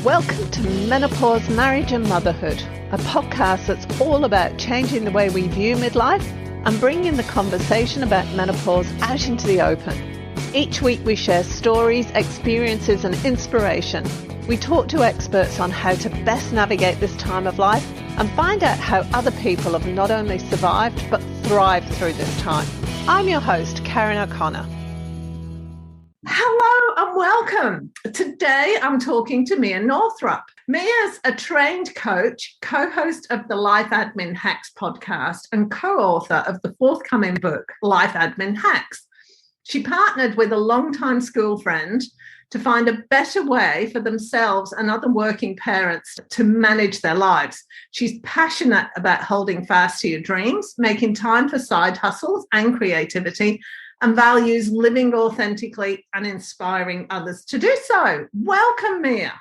Welcome to Menopause, Marriage and Motherhood, a podcast that's all about changing the way we view midlife and bringing the conversation about menopause out into the open. Each week we share stories, experiences and inspiration. We talk to experts on how to best navigate this time of life and find out how other people have not only survived but thrived through this time. I'm your host, Karen O'Connor. Hello and welcome. Today I'm talking to Mia Northrop. Mia's a trained coach, co-host of the Life Admin Hacks podcast and co-author of the forthcoming book, Life Admin Hacks. She partnered with a longtime school friend to find a better way for themselves and other working parents to manage their lives. She's passionate about holding fast to your dreams, making time for side hustles and creativity, and values living authentically and inspiring others to do so. Welcome, Mia.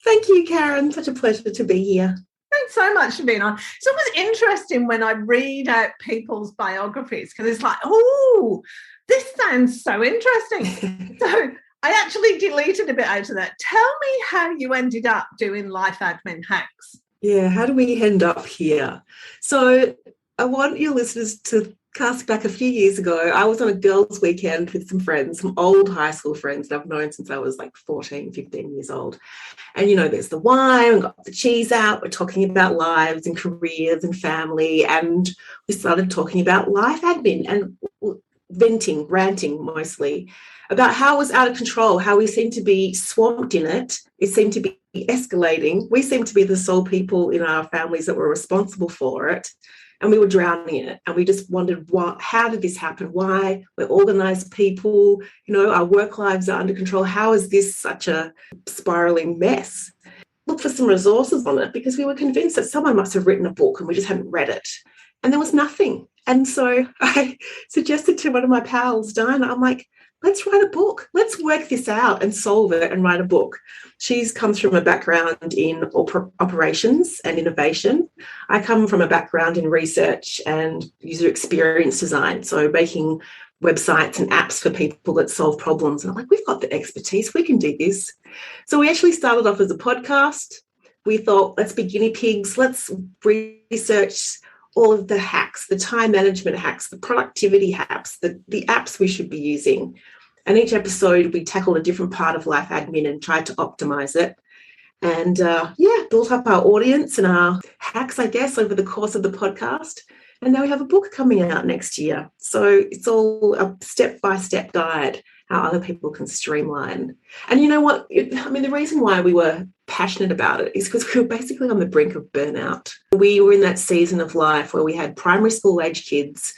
Thank you, Karen. Such a pleasure to be here. Thanks so much for being on. It's always interesting when I read out people's biographies because it's like, oh, this sounds so interesting. So I actually deleted a bit out of that. Tell me how you ended up doing Life Admin Hacks. Yeah, how do we end up here? So I want your listeners to cast back a few years ago. I was on a girls' weekend with some friends, some old high school friends that I've known since I was like 14, 15 years old. And, you know, there's the wine, we've got the cheese out, we're talking about lives and careers and family. And we started talking about life admin and venting, ranting mostly, about how it was out of control, how we seemed to be swamped in it. It seemed to be escalating. We seemed to be the sole people in our families that were responsible for it. And we were drowning in it. And we just wondered, how did this happen? Why? We're organised people. You know, our work lives are under control. How is this such a spiralling mess? Look for some resources on it because we were convinced that someone must have written a book and we just hadn't read it. And there was nothing. And so I suggested to one of my pals, Diana, I'm like, let's write a book. Let's work this out and solve it and write a book. She comes from a background in operations and innovation. I come from a background in research and user experience design, so making websites and apps for people that solve problems. And I'm like, we've got the expertise. We can do this. So we actually started off as a podcast. We thought, let's be guinea pigs. Let's research all of the hacks, the time management hacks, the productivity hacks, the apps we should be using. And each episode, we tackled a different part of life admin and tried to optimize it. And built up our audience and our hacks, I guess, over the course of the podcast. And now we have a book coming out next year. So it's all a step-by-step guide how other people can streamline. And you know what? The reason why we were passionate about it is because we were basically on the brink of burnout. We were in that season of life where we had primary school age kids.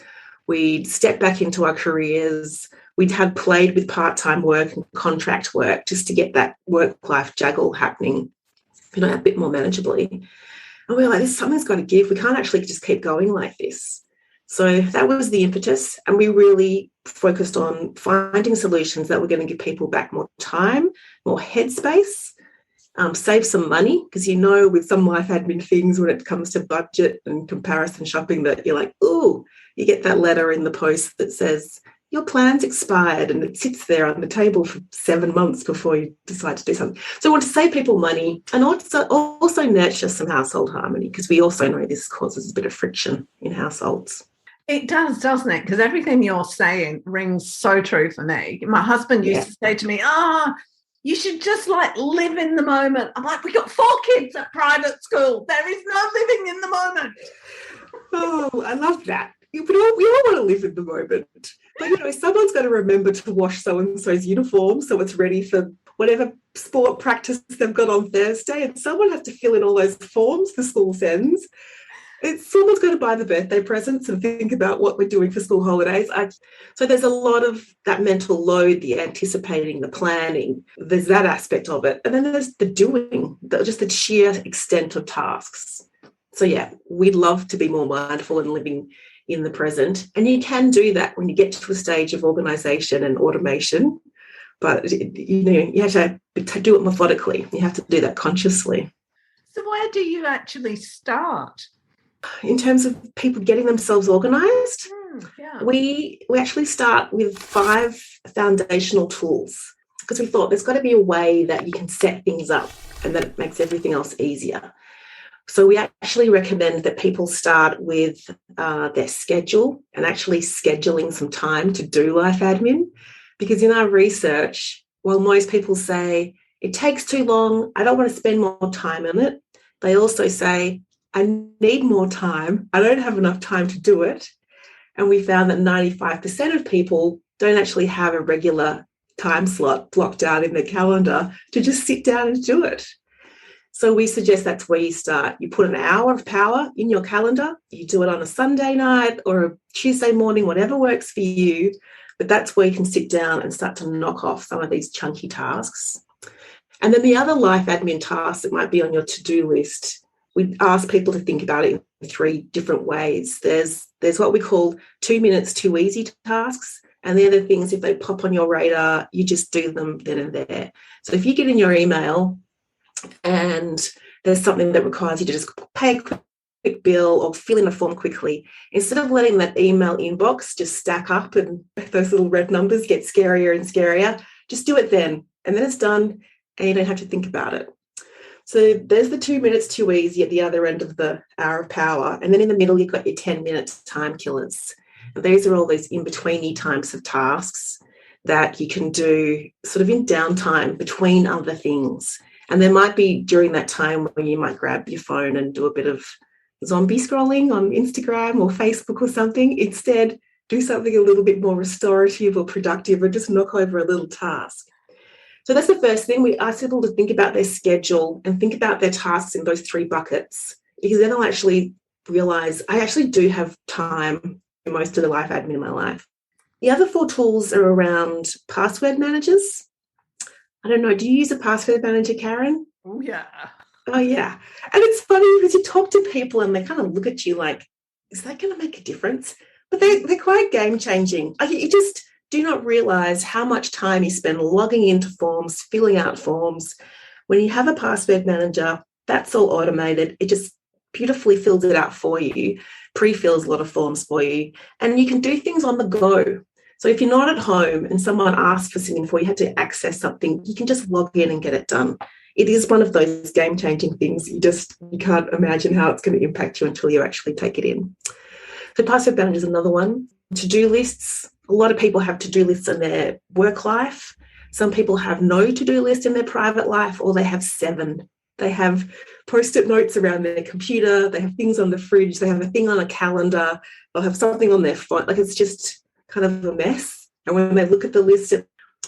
We'd stepped back into our careers. We'd had played with part-time work and contract work just to get that work-life juggle happening, a bit more manageably. And we were like, something's got to give. We can't actually just keep going like this. So that was the impetus. And we really focused on finding solutions that were going to give people back more time, more headspace, save some money. Because, with some life admin things, when it comes to budget and comparison shopping, that you're like, ooh, you get that letter in the post that says, your plan's expired, and it sits there on the table for 7 months before you decide to do something. So I want to save people money and also nurture some household harmony, because we also know this causes a bit of friction in households. It does, doesn't it? Because everything you're saying rings so true for me. My husband used to say to me, you should just live in the moment. I'm like, we got 4 kids at private school. There is no living in the moment. Oh, I love that. We all want to live in the moment. But, someone's got to remember to wash so-and-so's uniform so it's ready for whatever sport practice they've got on Thursday. And someone has to fill in all those forms the school sends. Someone's got to buy the birthday presents and think about what we're doing for school holidays. So there's a lot of that mental load, the anticipating, the planning. There's that aspect of it. And then there's the doing, just the sheer extent of tasks. So, we'd love to be more mindful and living in the present. And you can do that when you get to a stage of organisation and automation. But, you have to do it methodically. You have to do that consciously. So where do you actually start? In terms of people getting themselves organised, we actually start with 5 foundational tools, because we thought there's got to be a way that you can set things up and then it makes everything else easier. So we actually recommend that people start with their schedule and actually scheduling some time to do life admin, because in our research, while most people say it takes too long, I don't want to spend more time on it, they also say I need more time, I don't have enough time to do it. And we found that 95% of people don't actually have a regular time slot blocked out in their calendar to just sit down and do it. So we suggest that's where you start. You put an hour of power in your calendar. You do it on a Sunday night or a Tuesday morning, whatever works for you. But that's where you can sit down and start to knock off some of these chunky tasks. And then the other life admin tasks that might be on your to-do list, we ask people to think about it in 3 different ways. There's what we call 2 minutes too easy tasks. And they're the things, if they pop on your radar, you just do them then and there. So if you get in your email and there's something that requires you to just pay a quick bill or fill in a form quickly, instead of letting that email inbox just stack up and those little red numbers get scarier and scarier, just do it then. And then it's done and you don't have to think about it. So there's the 2 minutes too easy at the other end of the hour of power. And then in the middle, you've got your 10 minutes time killers. And these are all those in-betweeny types of tasks that you can do sort of in downtime between other things. And there might be during that time when you might grab your phone and do a bit of zombie scrolling on Instagram or Facebook or something. Instead, do something a little bit more restorative or productive, or just knock over a little task. So that's the first thing. We ask people to think about their schedule and think about their tasks in those 3 buckets, because then they'll actually realise, I actually do have time for most of the life admin in my life. The other 4 tools are around password managers. I don't know, do you use a password manager, Karen? Oh, yeah. Oh, yeah. And it's funny because you talk to people and they kind of look at you like, is that going to make a difference? But they're quite game-changing. You just do not realise how much time you spend logging into forms, filling out forms. When you have a password manager, that's all automated. It just beautifully fills it out for you, pre-fills a lot of forms for you, and you can do things on the go. So if you're not at home and someone asks for something for you, have to access something, you can just log in and get it done. It is one of those game-changing things. You can't imagine how it's going to impact you until you actually take it in. So password manager is another one. To-do lists. A lot of people have to-do lists in their work life. Some people have no to-do list in their private life, or they have 7. They have post-it notes around their computer. They have things on the fridge. They have a thing on a calendar. They'll have something on their phone. Like, it's just kind of a mess. And when they look at the list,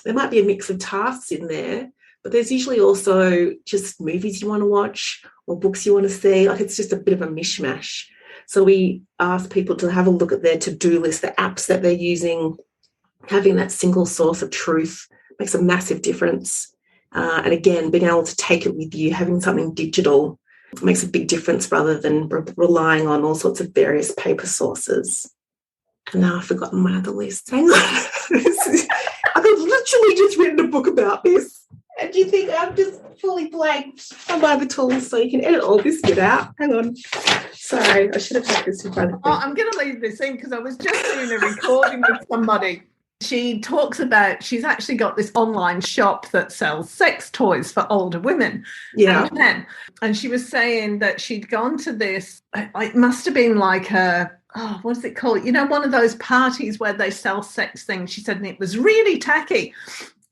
there might be a mix of tasks in there, but there's usually also just movies you want to watch or books you want to see. Like, it's just a bit of a mishmash. So we ask people to have a look at their to-do list, the apps that they're using. Having that single source of truth makes a massive difference. And again, being able to take it with you, having something digital makes a big difference rather than relying on all sorts of various paper sources. And now I've forgotten my other list. Hang on. I could literally just written a book about this. And you think I'm just fully blanked on my other tools, so you can edit all this bit out. Hang on. Sorry, I should have had this in front of me. Oh, I'm going to leave this in because I was just doing a recording with somebody. She talks about, she's actually got this online shop that sells sex toys for older women and men. And she was saying that she'd gone to this, it must have been like what is it called? You know, one of those parties where they sell sex things. She said, and it was really tacky.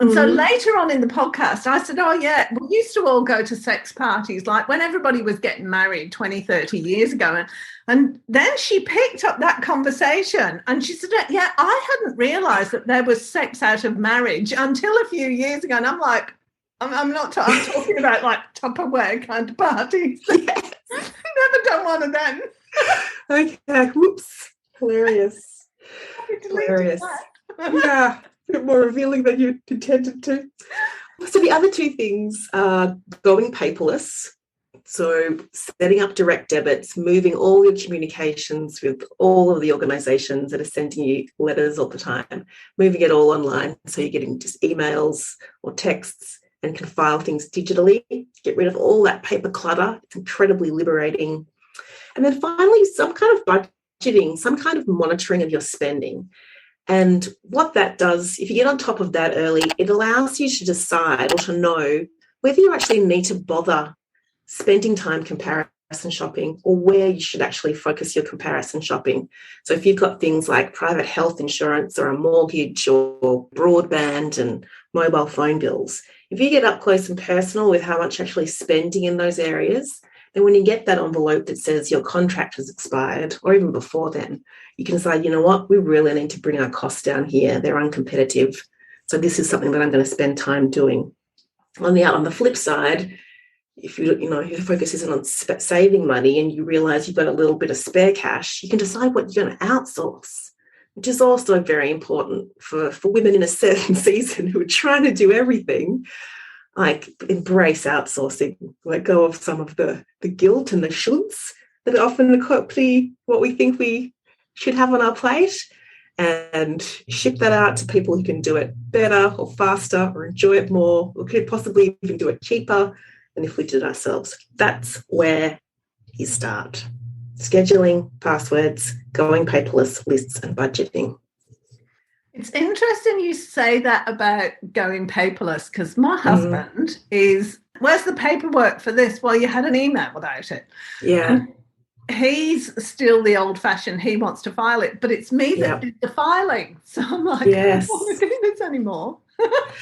And so later on in the podcast, I said, oh, yeah, we used to all go to sex parties, like when everybody was getting married 20, 30 years ago. And then she picked up that conversation and she said, yeah, I hadn't realised that there was sex out of marriage until a few years ago. And I'm like, I'm talking about like Tupperware kind of parties. Yes. Never done one of them. Okay, whoops. Hilarious. Hilarious. Yeah. A bit more revealing than you intended to. So the other 2 things are going paperless. So setting up direct debits, moving all your communications with all of the organisations that are sending you letters all the time, moving it all online. So you're getting just emails or texts and can file things digitally, get rid of all that paper clutter. It's incredibly liberating. And then finally, some kind of budgeting, some kind of monitoring of your spending. And what that does, if you get on top of that early, it allows you to decide or to know whether you actually need to bother spending time comparison shopping or where you should actually focus your comparison shopping. So if you've got things like private health insurance or a mortgage or broadband and mobile phone bills, if you get up close and personal with how much you're actually spending in those areas, then when you get that envelope that says your contract has expired, or even before then, you can decide, you know what, we really need to bring our costs down here. They're uncompetitive. So this is something that I'm going to spend time doing. On the flip side, if your focus isn't on saving money and you realize you've got a little bit of spare cash, you can decide what you're going to outsource, which is also very important for women in a certain season who are trying to do everything. Like, embrace outsourcing, let go of some of the guilt and the shoulds that often accompany what we think we should have on our plate, and ship that out to people who can do it better or faster or enjoy it more, or could possibly even do it cheaper than if we did it ourselves. That's where you start. Scheduling, passwords, going paperless, lists and budgeting. It's interesting you say that about going paperless, because my husband is, where's the paperwork for this? Well, you had an email about it. Yeah. And he's still the old-fashioned, he wants to file it, but it's me that did the filing. So I'm like, yes. I don't want to do this anymore. I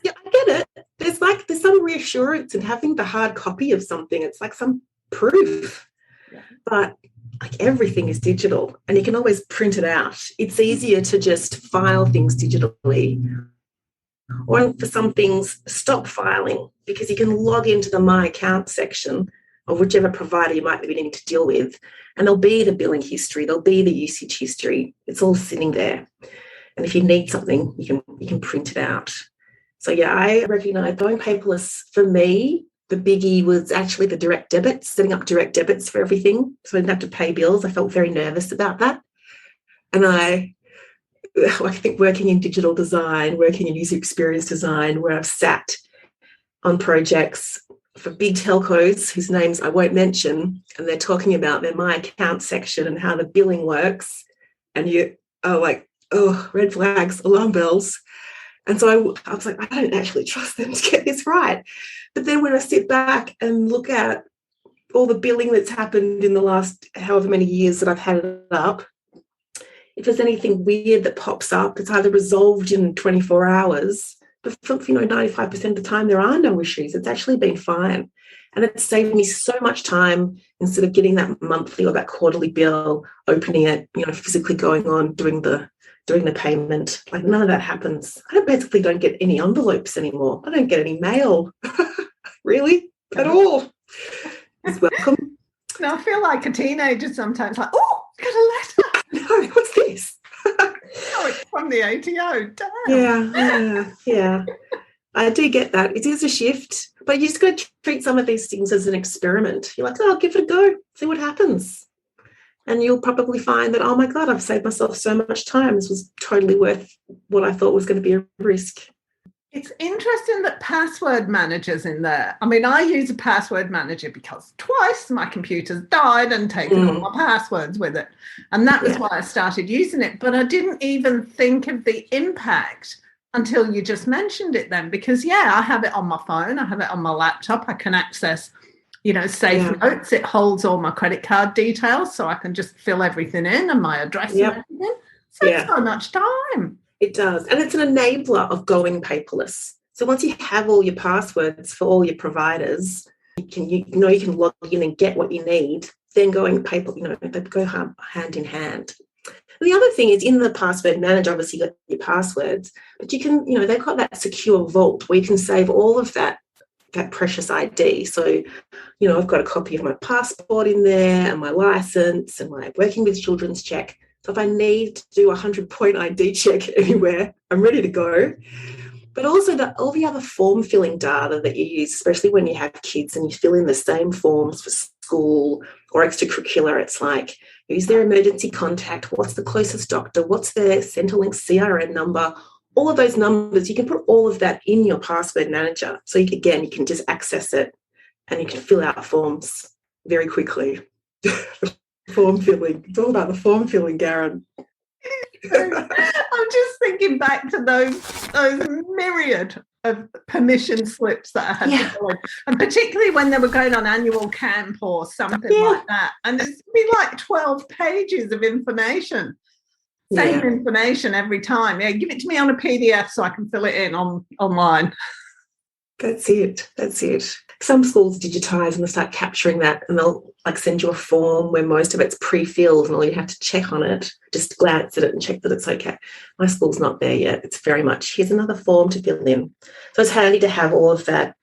get it. There's some reassurance in having the hard copy of something. It's like some proof. Yeah. But like, everything is digital and you can always print it out. It's easier to just file things digitally. Or for some things, stop filing, because you can log into the My Account section of whichever provider you might be needing to deal with, and there'll be the billing history, there'll be the usage history. It's all sitting there. And if you need something, you can print it out. So yeah, I recognise going paperless, for me, the biggie was actually the direct debits, setting up direct debits for everything, so I didn't have to pay bills. I felt very nervous about that. And I think working in digital design, working in user experience design, where I've sat on projects for big telcos whose names I won't mention, and they're talking about their My Account section and how the billing works, and you are like, oh, red flags, alarm bells. And so I was like, I don't actually trust them to get this right. But then when I sit back and look at all the billing that's happened in the last however many years that I've had it up, if there's anything weird that pops up, it's either resolved in 24 hours, but for 95% of the time there are no issues. It's actually been fine. And it's saved me so much time instead of getting that monthly or that quarterly bill, opening it, physically going on, doing the payment. Like, none of that happens. I basically don't get any envelopes anymore. I don't get any mail, really, at all. It's welcome. Now I feel like a teenager sometimes, like, oh, got a letter. No, what's this? Oh, it's from the ATO. Damn. Yeah. I do get that. It is a shift, but you just got to treat some of these things as an experiment. You're like, oh, I'll give it a go, see what happens. And you'll probably find that, oh my God, I've saved myself so much time. This was totally worth what I thought was going to be a risk. It's interesting that password manager's in there. I mean, I use a password manager because twice my computer's died and taken all my passwords with it. And that was why I started using it. But I didn't even think of the impact until you just mentioned it then, because, I have it on my phone. I have it on my laptop. I can access, safe notes. It holds all my credit card details, so I can just fill everything in and my address and everything. Saves so much time. It does. And it's an enabler of going paperless. So once you have all your passwords for all your providers, you can log in and get what you need, then going paper, they go hand in hand. And the other thing is, in the password manager, obviously you've got your passwords, but you can, they've got that secure vault where you can save all of that precious ID. So, I've got a copy of my passport in there and my license and my working with children's check. So if I need to do a 100-point ID check anywhere, I'm ready to go. But also all the other form filling data that you use, especially when you have kids and you fill in the same forms for school or extracurricular. It's like, who's their emergency contact? What's the closest doctor? What's their Centrelink CRN number? All of those numbers, you can put all of that in your password manager. So you can just access it and you can fill out forms very quickly. Form filling. It's all about the form filling, Garen. I'm just thinking back to those myriad of permission slips that I had to fill in. And particularly when they were going on annual camp or something like that. And there'd be like 12 pages of information. Same information every time. Yeah, give it to me on a PDF so I can fill it in online. That's it. Some schools digitise and they'll start capturing that, and they'll like send you a form where most of it's pre-filled and all you have to check on it, just glance at it and check that it's okay. My school's not there yet. It's very much, here's another form to fill in. So it's handy to have all of that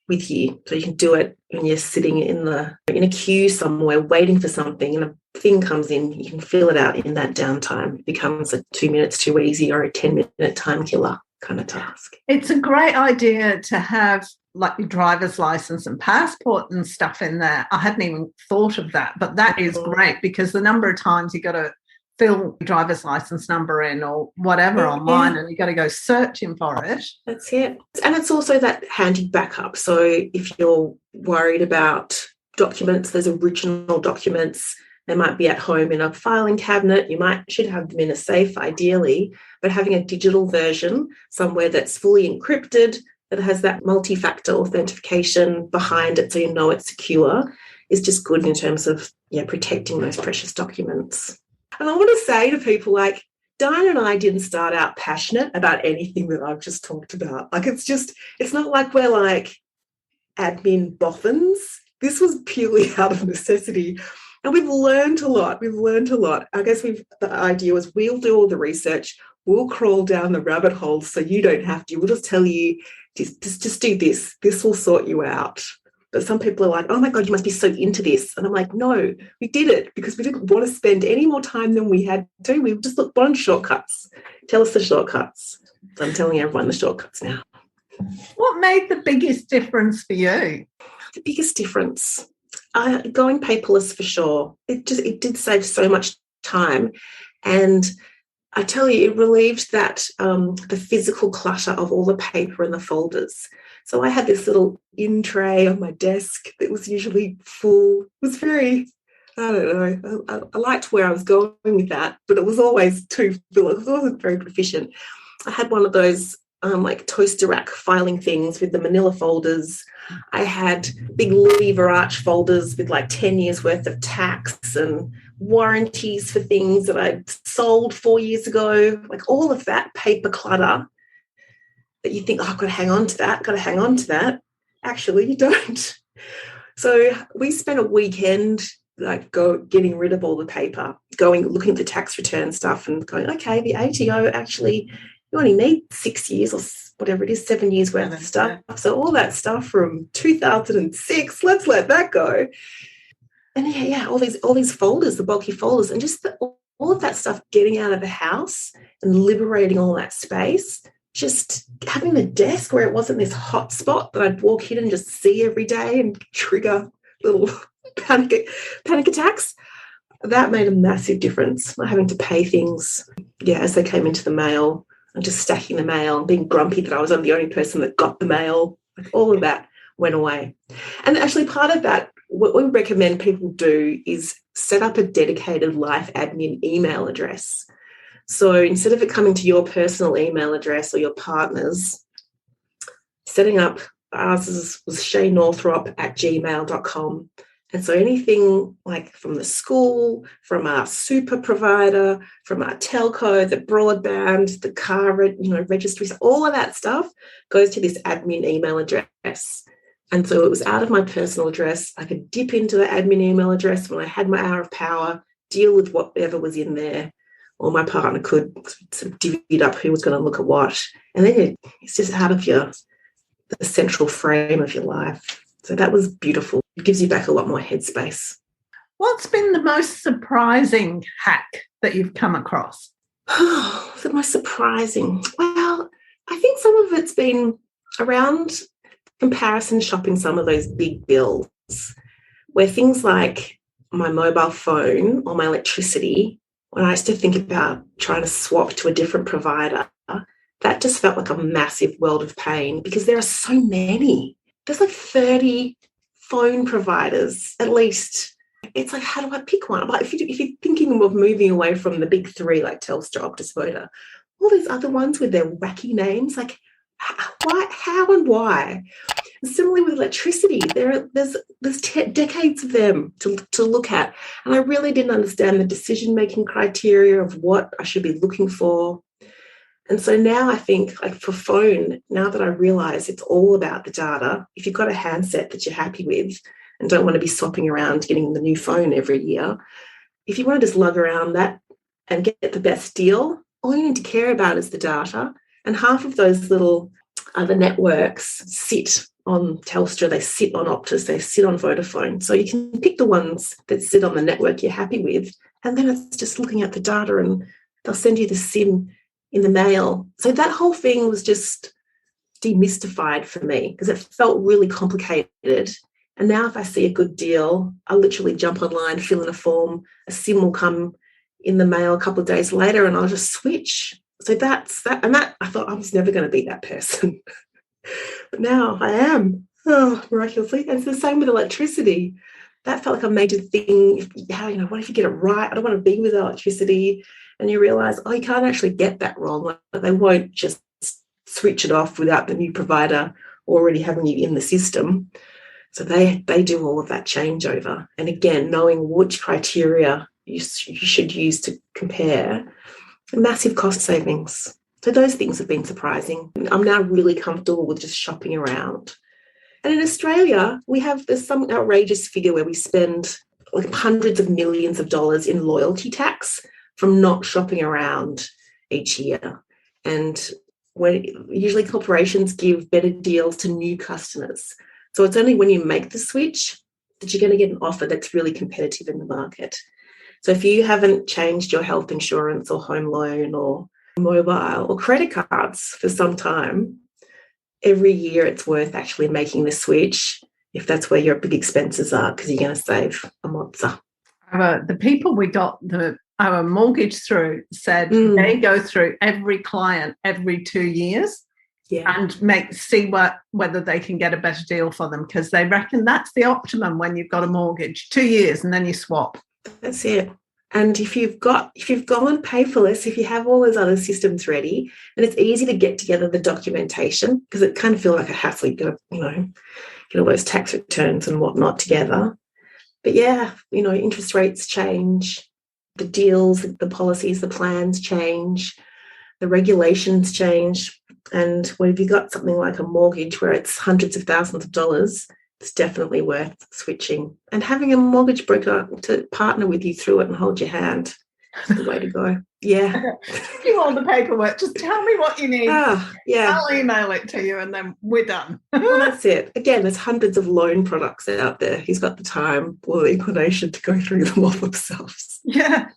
with you, so you can do it when you're sitting in a queue somewhere waiting for something and a thing comes in, you can fill it out in that downtime. It becomes a 2 minutes too easy or a 10-minute time killer kind of task. It's a great idea to have like your driver's license and passport and stuff in there. I hadn't even thought of that, but that is great, because the number of times you got to fill your driver's license number in or whatever online, and you got to go searching for it. That's it. And it's also that handy backup. So if you're worried about documents, there's original documents. They might be at home in a filing cabinet. You should have them in a safe, ideally, but having a digital version somewhere that's fully encrypted, that has that multi-factor authentication behind it so you know it's secure, is just good in terms of protecting those precious documents. And I want to say to people, like, Diane and I didn't start out passionate about anything that I've just talked about. Like, it's not like we're like admin boffins. This was purely out of necessity. And we've learned a lot. I guess the idea was we'll do all the research, we'll crawl down the rabbit hole so you don't have to. We'll just tell you, just do this. This will sort you out. But some people are like, oh my God, you must be so into this. And I'm like, no, we did it because we didn't want to spend any more time than we had to. We just looked on shortcuts. Tell us the shortcuts. So I'm telling everyone the shortcuts now. What made the biggest difference for you? The biggest difference? Going paperless for sure. It did save so much time. And I tell you, it relieved that the physical clutter of all the paper and the folders. So I had this little in tray on my desk that was usually full. It was very, I don't know, I liked where I was going with that, but it was always too full. It wasn't very efficient. I had one of those like toaster rack filing things with the manila folders. I had big lever arch folders with like 10 years worth of tax and warranties for things that I'd sold 4 years ago, like all of that paper clutter that you think, oh, I've got to hang on to that. Actually, you don't. So we spent a weekend like getting rid of all the paper, looking at the tax return stuff and going, okay, the ATO actually, you only need 6 years or whatever it is, 7 years worth of stuff. So all that stuff from 2006, let's let that go. And all these folders, the bulky folders, and just all of that stuff getting out of the house and liberating all that space, just having the desk where it wasn't this hot spot that I'd walk in and just see every day and trigger little panic attacks. That made a massive difference. Not having to pay things, as they came into the mail, and just stacking the mail and being grumpy that I was the only person that got the mail. Like all of that went away. And actually part of that, what we recommend people do is set up a dedicated life admin email address. So instead of it coming to your personal email address or your partner's, setting up, ours was shaynorthrop@gmail.com. And so anything like from the school, from our super provider, from our telco, the broadband, the car, registries, all of that stuff goes to this admin email address. And so it was out of my personal address. I could dip into the admin email address when I had my hour of power, deal with whatever was in there, or my partner could sort of divvy up who was going to look at what. And then it's just out of the central frame of your life. So that was beautiful. It gives you back a lot more headspace. What's been the most surprising hack that you've come across? The most surprising? Well, I think some of it's been around comparison shopping, some of those big bills, where things like my mobile phone or my electricity, when I used to think about trying to swap to a different provider, that just felt like a massive world of pain because there are so many. There's like 30 phone providers at least. It's like, how do I pick one? Like if you're thinking of moving away from the big three like Telstra, Optus, Voda, all these other ones with their wacky names, like Why? How and why? And similarly with electricity, there's decades of them to look at. And I really didn't understand the decision-making criteria of what I should be looking for. And so now I think, like for phone, now that I realise it's all about the data, if you've got a handset that you're happy with and don't want to be swapping around getting the new phone every year, if you want to just lug around that and get the best deal, all you need to care about is the data. And half of those little other networks sit on Telstra, they sit on Optus, they sit on Vodafone. So you can pick the ones that sit on the network you're happy with, and then it's just looking at the data and they'll send you the SIM in the mail. So that whole thing was just demystified for me because it felt really complicated. And now if I see a good deal, I'll literally jump online, fill in a form, a SIM will come in the mail a couple of days later and I'll just switch. So that's that. And that, I thought I was never going to be that person. But now I am. Oh, miraculously. And it's the same with electricity. That felt like a major thing. What if you get it right? I don't want to be with electricity. And you realise, you can't actually get that wrong. Like, they won't just switch it off without the new provider already having you in the system. So they do all of that changeover. And again, knowing which criteria you should use to compare, massive cost savings. So those things have been surprising. I'm now really comfortable with just shopping around. And in Australia, there's some outrageous figure where we spend like hundreds of millions of dollars in loyalty tax from not shopping around each year. And usually corporations give better deals to new customers. So it's only when you make the switch that you're going to get an offer that's really competitive in the market. So if you haven't changed your health insurance or home loan or mobile or credit cards for some time, every year it's worth actually making the switch if that's where your big expenses are, because you're going to save a monster. The people we got our mortgage through said they go through every client every 2 years and see whether they can get a better deal for them, because they reckon that's the optimum when you've got a mortgage, 2 years, and then you swap. That's it. And if you've gone paperless, if you have all those other systems ready, and it's easy to get together the documentation, because it kind of feels like a hassle. You've got to, get all those tax returns and whatnot together. But interest rates change, the deals, the policies, the plans change, the regulations change. And when you've got something like a mortgage where it's hundreds of thousands of dollars, it's definitely worth switching. And having a mortgage broker to partner with you through it and hold your hand is the way to go. Yeah. Give you all the paperwork. Just tell me what you need. I'll email it to you and then we're done. Well, that's it. Again, there's hundreds of loan products out there. He's got the time or the inclination to go through them all themselves. Yeah.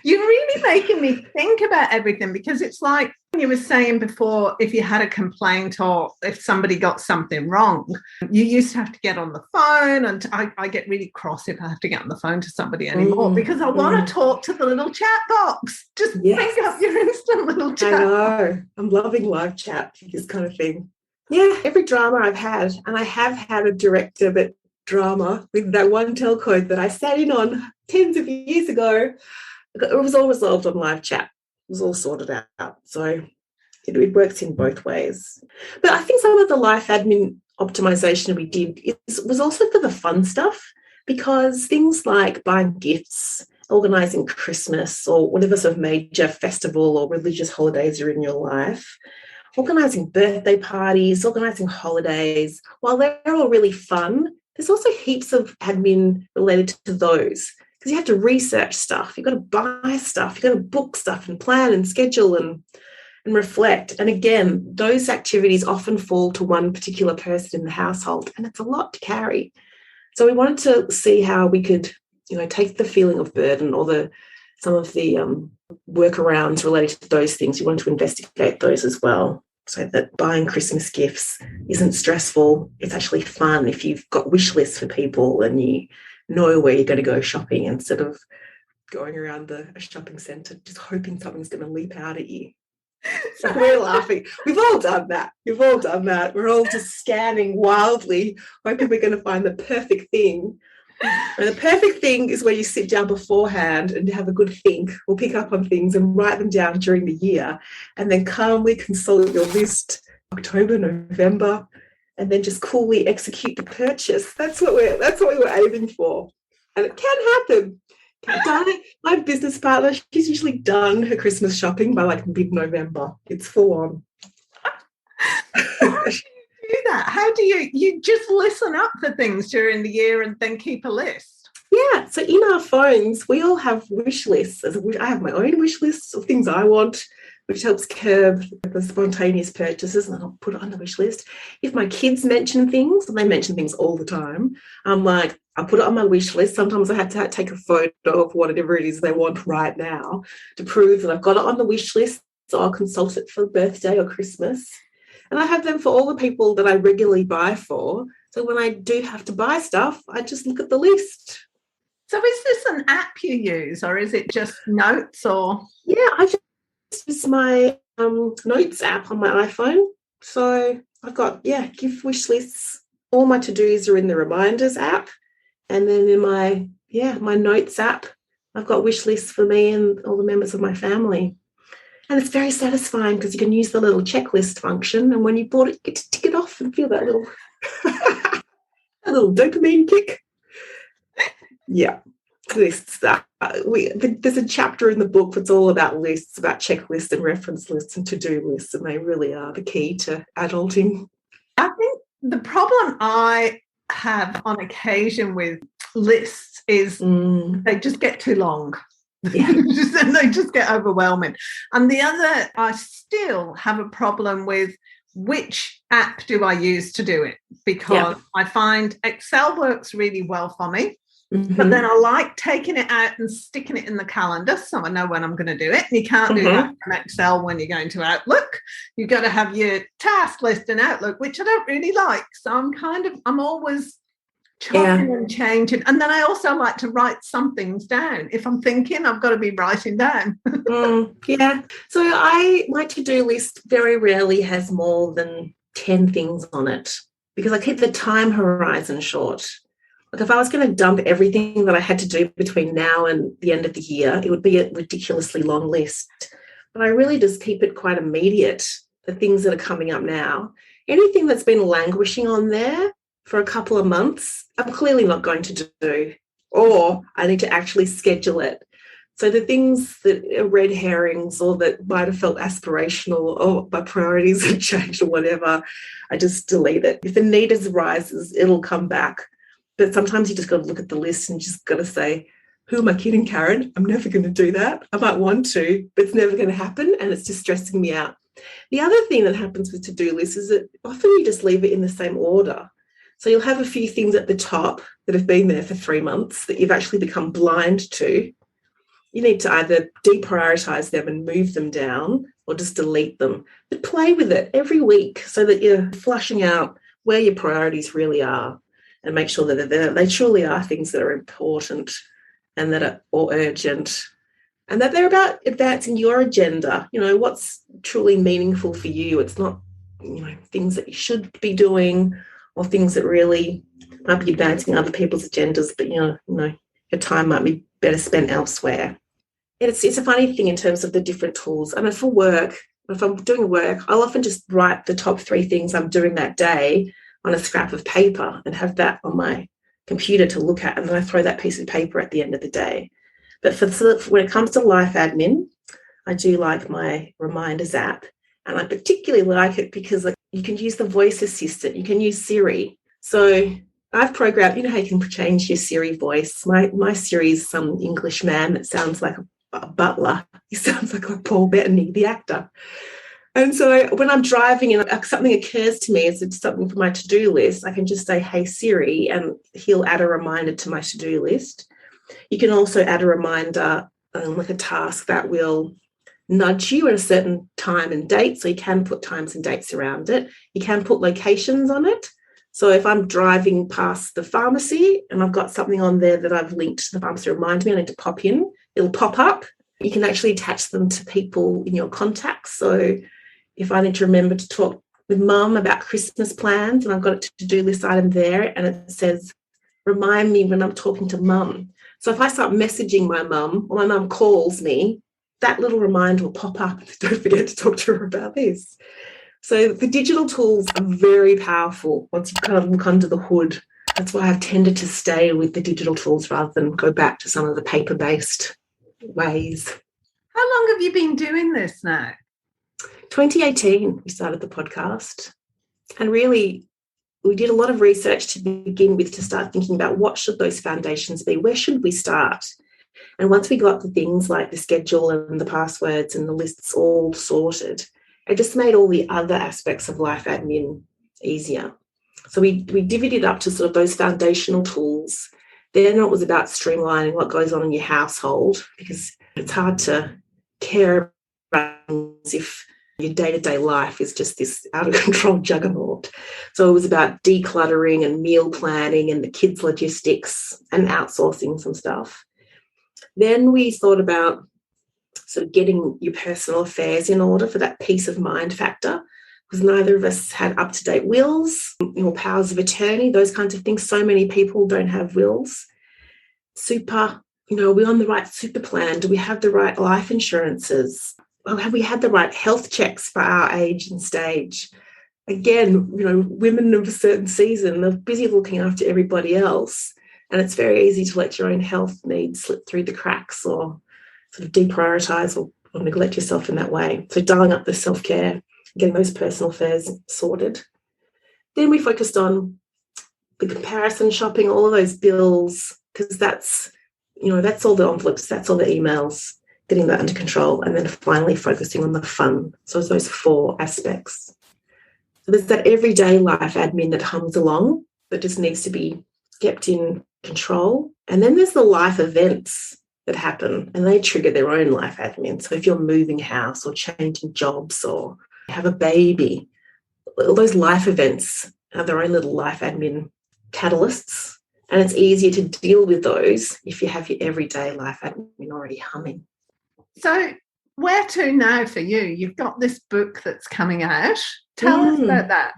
You're really making me think about everything, because it's like you were saying before, if you had a complaint or if somebody got something wrong, you used to have to get on the phone, and I get really cross if I have to get on the phone to somebody anymore because I want to talk to the little chat box. Just bring up your instant little chat. I know. I'm loving live chat, this kind of thing. Yeah, every drama I've had, and I have had a direct debit drama with that one telco that I sat in on tens of years ago. It was all resolved on live chat. It was all sorted out. So it works in both ways. But I think some of the life admin optimization we did was also for the fun stuff, because things like buying gifts, organising Christmas or whatever sort of major festival or religious holidays are in your life, organising birthday parties, organising holidays, while they're all really fun, there's also heaps of admin related to those. Because you have to research stuff, you've got to buy stuff, you've got to book stuff and plan and schedule and reflect. And again, those activities often fall to one particular person in the household, and it's a lot to carry. So we wanted to see how we could, take the feeling of burden or some of the workarounds related to those things. We wanted to investigate those as well, so that buying Christmas gifts isn't stressful. It's actually fun if you've got wish lists for people and you know where you're going to go shopping, instead of going around a shopping centre just hoping something's going to leap out at you. So we're laughing. We've all done that. We're all just scanning wildly, hoping we're going to find the perfect thing. And the perfect thing is where you sit down beforehand and have a good think, or pick up on things and write them down during the year, and then calmly consult your list October, November, and then just coolly execute the purchase. That's what we were aiming for. And it can happen. My business partner, she's usually done her Christmas shopping by like mid-November. It's full on. How do you do that? How do you just listen up for things during the year and then keep a list? Yeah, so in our phones, we all have wish lists. I have my own wish lists of things I want, which helps curb the spontaneous purchases, and I'll put it on the wish list. If my kids mention things, and they mention things all the time, I'm like, I put it on my wish list. Sometimes I have to take a photo of whatever it is they want right now to prove that I've got it on the wish list, so I'll consult it for birthday or Christmas. And I have them for all the people that I regularly buy for. So when I do have to buy stuff, I just look at the list. So is this an app you use, or is it just notes? Or yeah, I just use my notes app on my iPhone. So I've got gift wish lists. All my to-dos are in the reminders app, and then in my notes app, I've got wish lists for me and all the members of my family. And it's very satisfying because you can use the little checklist function, and when you bought it, you get to tick it off and feel that little a little dopamine kick. Yeah, lists. There's a chapter in the book that's all about lists, about checklists and reference lists and to-do lists, and they really are the key to adulting. I think the problem I have on occasion with lists is they just get too long. Yeah. And they just get overwhelming. And the other, I still have a problem with which app do I use to do it, because I find Excel works really well for me. Mm-hmm. But then I like taking it out and sticking it in the calendar so I know when I'm going to do it. And you can't do that from Excel when you're going to Outlook. You've got to have your task list in Outlook, which I don't really like. So I'm always chopping and changing. And then I also like to write some things down. If I'm thinking, I've got to be writing down. So my to-do list very rarely has more than 10 things on it because I keep the time horizon short. Like if I was going to dump everything that I had to do between now and the end of the year, it would be a ridiculously long list. But I really just keep it quite immediate, the things that are coming up now. Anything that's been languishing on there for a couple of months, I'm clearly not going to do, or I need to actually schedule it. So the things that are red herrings or that might have felt aspirational or my priorities have changed or whatever, I just delete it. If the need arises, it'll come back. But sometimes you just got to look at the list and just got to say, who am I kidding, Karen? I'm never going to do that. I might want to, but it's never going to happen, and it's just stressing me out. The other thing that happens with to-do lists is that often you just leave it in the same order. So you'll have a few things at the top that have been there for 3 months that you've actually become blind to. You need to either deprioritize them and move them down or just delete them. But play with it every week so that you're flushing out where your priorities really are and make sure that they truly are things that are important and that are or urgent and that they're about advancing your agenda. You know, what's truly meaningful for you. It's not, things that you should be doing or things that really might be advancing other people's agendas, but, your time might be better spent elsewhere. It's a funny thing in terms of the different tools. I mean, for work, if I'm doing work, I'll often just write the top 3 things I'm doing that day on a scrap of paper and have that on my computer to look at, and then I throw that piece of paper at the end of the day. But when it comes to life admin, I do like my reminders app, and I particularly like it because you can use the voice assistant, you can use Siri. So I've programmed, how you can change your Siri voice. My Siri is some English man that sounds like a butler. He sounds like Paul Bettany, the actor. And so when I'm driving and something occurs to me as it's something for my to-do list, I can just say, hey, Siri, and he'll add a reminder to my to-do list. You can also add a reminder, like a task that will nudge you at a certain time and date. So you can put times and dates around it. You can put locations on it. So if I'm driving past the pharmacy and I've got something on there that I've linked to the pharmacy to remind me I need to pop in, it'll pop up. You can actually attach them to people in your contacts. So if I need to remember to talk with Mum about Christmas plans and I've got a to-do list item there and it says, remind me when I'm talking to Mum. So if I start messaging my mum or my mum calls me, that little reminder will pop up. Don't forget to talk to her about this. So the digital tools are very powerful once you kind of look under the hood. That's why I've tended to stay with the digital tools rather than go back to some of the paper-based ways. How long have you been doing this now? 2018, we started the podcast. And really, we did a lot of research to begin with to start thinking about what should those foundations be? Where should we start? And once we got the things like the schedule and the passwords and the lists all sorted, it just made all the other aspects of life admin easier. So we divvied it up to sort of those foundational tools. Then it was about streamlining what goes on in your household, because it's hard to care about if your day-to-day life is just this out-of-control juggernaut. So it was about decluttering and meal planning and the kids' logistics and outsourcing some stuff. Then we thought about sort of getting your personal affairs in order for that peace of mind factor, because neither of us had up-to-date wills or powers of attorney, those kinds of things. So many people don't have wills. Super, are we on the right super plan? Do we have the right life insurances? Well, have we had the right health checks for our age and stage? Again, women of a certain season, they're busy looking after everybody else. And it's very easy to let your own health needs slip through the cracks or sort of deprioritise or neglect yourself in that way. So dialing up the self-care, getting those personal affairs sorted. Then we focused on the comparison shopping, all of those bills, because that's all the envelopes, that's all the emails, getting that under control, and then finally focusing on the fun. So it's those 4 aspects. So there's that everyday life admin that hums along that just needs to be kept in control. And then there's the life events that happen, and they trigger their own life admin. So if you're moving house or changing jobs or have a baby, all those life events have their own little life admin catalysts, and it's easier to deal with those if you have your everyday life admin already humming. So where to now for you? You've got this book that's coming out. Tell us about that.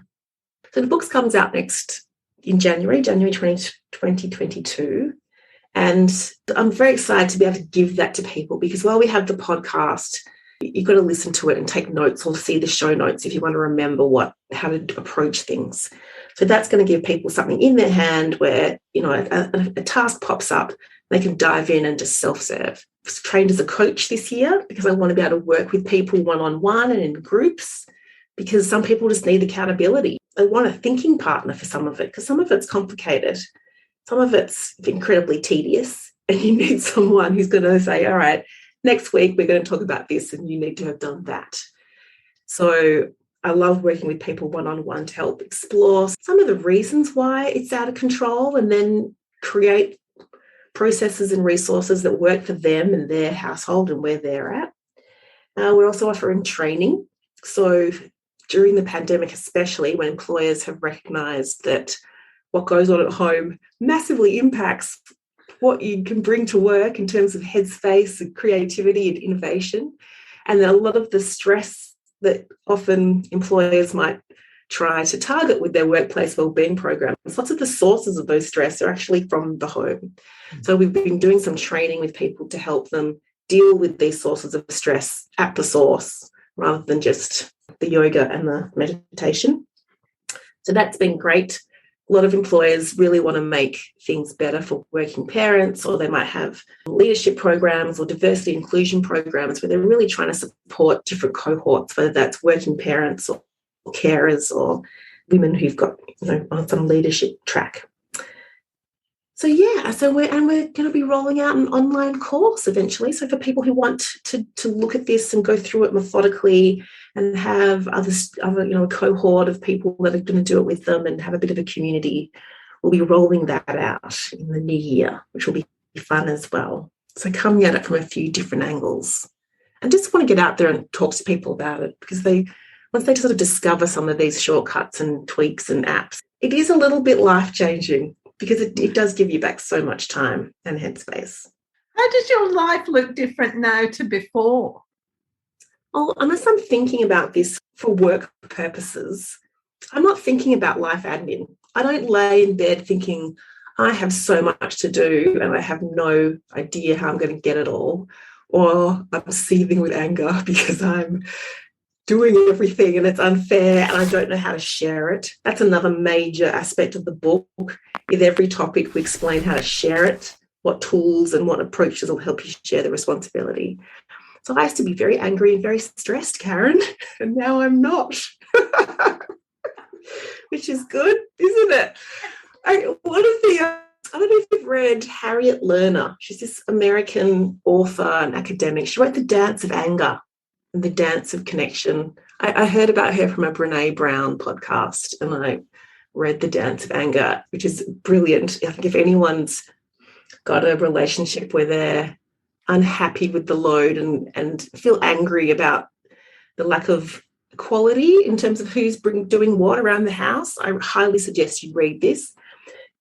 So the book comes out in January 2022. And I'm very excited to be able to give that to people, because while we have the podcast, you've got to listen to it and take notes or see the show notes if you want to remember how to approach things. So that's going to give people something in their hand where, a task pops up, they can dive in and just self-serve. I was trained as a coach this year because I want to be able to work with people one-on-one and in groups, because some people just need accountability. They want a thinking partner for some of it, because some of it's complicated. Some of it's incredibly tedious, and you need someone who's going to say, all right, next week we're going to talk about this and you need to have done that. So I love working with people one-on-one to help explore some of the reasons why it's out of control, and then create processes and resources that work for them and their household and where they're at. We're also offering training. So during the pandemic, especially when employers have recognised that what goes on at home massively impacts what you can bring to work in terms of headspace and creativity and innovation. And then a lot of the stress that often employers might try to target with their workplace wellbeing programs, lots of the sources of those stress are actually from the home. So we've been doing some training with people to help them deal with these sources of stress at the source, rather than just the yoga and the meditation. So that's been great. A lot of employers really want to make things better for working parents, or they might have leadership programs or diversity inclusion programs where they're really trying to support different cohorts, whether that's working parents or carers or women who've got on some leadership track. So we're going to be rolling out an online course eventually. So for people who want to look at this and go through it methodically and have other a cohort of people that are going to do it with them and have a bit of a community, we'll be rolling that out in the new year, which will be fun as well. So coming at it from a few different angles, and just want to get out there and talk to people about it, because once they sort of discover some of these shortcuts and tweaks and apps, it is a little bit life-changing, because it does give you back so much time and headspace. How does your life look different now to before? Oh, unless I'm thinking about this for work purposes, I'm not thinking about life admin. I don't lay in bed thinking, I have so much to do and I have no idea how I'm going to get it all, or I'm seething with anger because I'm doing everything and it's unfair and I don't know how to share it. That's another major aspect of the book. With every topic, we explain how to share it, what tools and what approaches will help you share the responsibility. So I used to be very angry and very stressed, Karen, and now I'm not, which is good, isn't it? I don't know if you've read Harriet Lerner. She's this American author and academic. She wrote The Dance of Anger and The Dance of Connection. I heard about her from a Brene Brown podcast, and I read The Dance of Anger, which is brilliant. I think if anyone's got a relationship where they're unhappy with the load and feel angry about the lack of quality in terms of who's doing what around the house, I highly suggest you read this.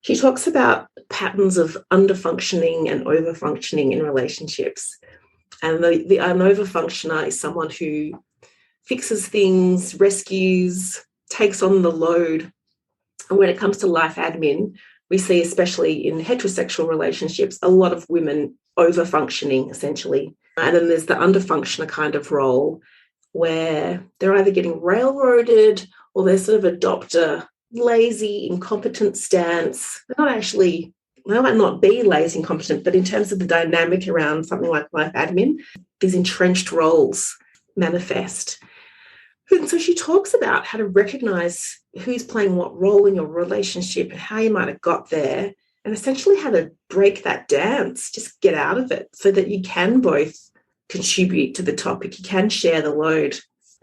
She talks about patterns of underfunctioning and overfunctioning in relationships. And the overfunctioner is someone who fixes things, rescues, takes on the load. And when it comes to life admin, we see, especially in heterosexual relationships, a lot of women overfunctioning, essentially. And then there's the underfunctioner kind of role where they're either getting railroaded or they sort of adopt a lazy, incompetent stance. They might not be lazy, incompetent, but in terms of the dynamic around something like life admin, these entrenched roles manifest. And so she talks about how to recognize who's playing what role in your relationship and how you might have got there, and essentially how to break that dance, just get out of it so that you can both contribute to the topic, you can share the load.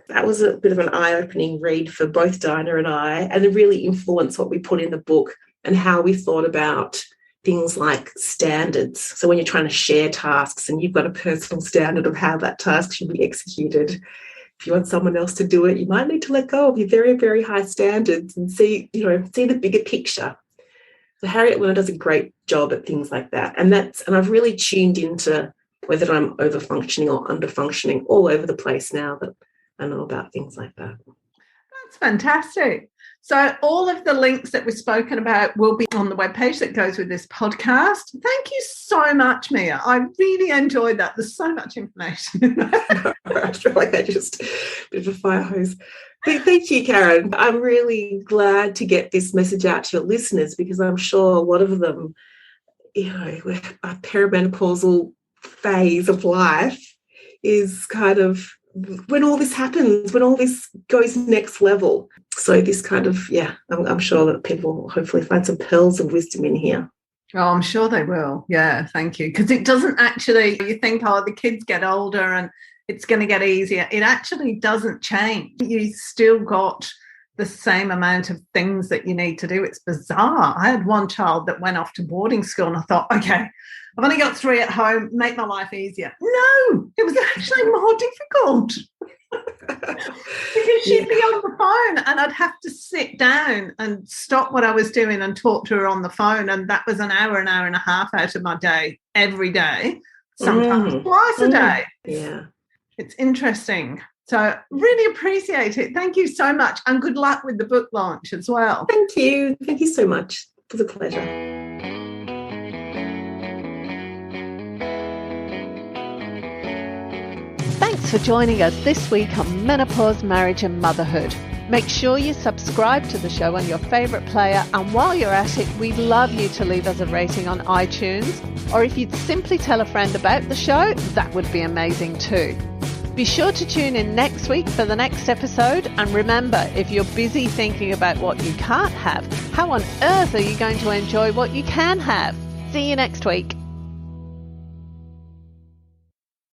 That was a bit of an eye-opening read for both Dinah and I, and it really influenced what we put in the book and how we thought about things like standards. So when you're trying to share tasks and you've got a personal standard of how that task should be executed, if you want someone else to do it, you might need to let go of your very, very high standards and see the bigger picture. So Harriet Lerner does a great job at things like that. And I've really tuned into whether I'm overfunctioning or underfunctioning all over the place now that I know about things like that. That's fantastic. So all of the links that we've spoken about will be on the webpage that goes with this podcast. Thank you so much, Mia. I really enjoyed that. There's so much information. I feel like I just a bit of a fire hose. But thank you, Karen. I'm really glad to get this message out to your listeners because I'm sure a lot of them, a perimenopausal phase of life is kind of when all this happens, when all this goes next level. So this kind of, I'm sure that people will hopefully find some pearls of wisdom in here. Oh, I'm sure they will. Yeah, thank you. Because it doesn't actually, you think, the kids get older and it's going to get easier. It actually doesn't change. You still got the same amount of things that you need to do. It's bizarre. I had one child that went off to boarding school and I thought, okay, I've only got 3 at home, make my life easier. No, it was actually more difficult. Because she'd be on the phone and I'd have to sit down and stop what I was doing and talk to her on the phone. And that was an hour and a half out of my day, every day, sometimes twice a day. Yeah. It's interesting. So really appreciate it. Thank you so much. And good luck with the book launch as well. Thank you. Thank you so much. It was a pleasure. Thanks for joining us this week on Menopause, Marriage and Motherhood. Make sure you subscribe to the show on your favourite player, and while you're at it, we'd love you to leave us a rating on iTunes, or if you'd simply tell a friend about the show, that would be amazing too. Be sure to tune in next week for the next episode, and remember, if you're busy thinking about what you can't have, how on earth are you going to enjoy what you can have? See you next week.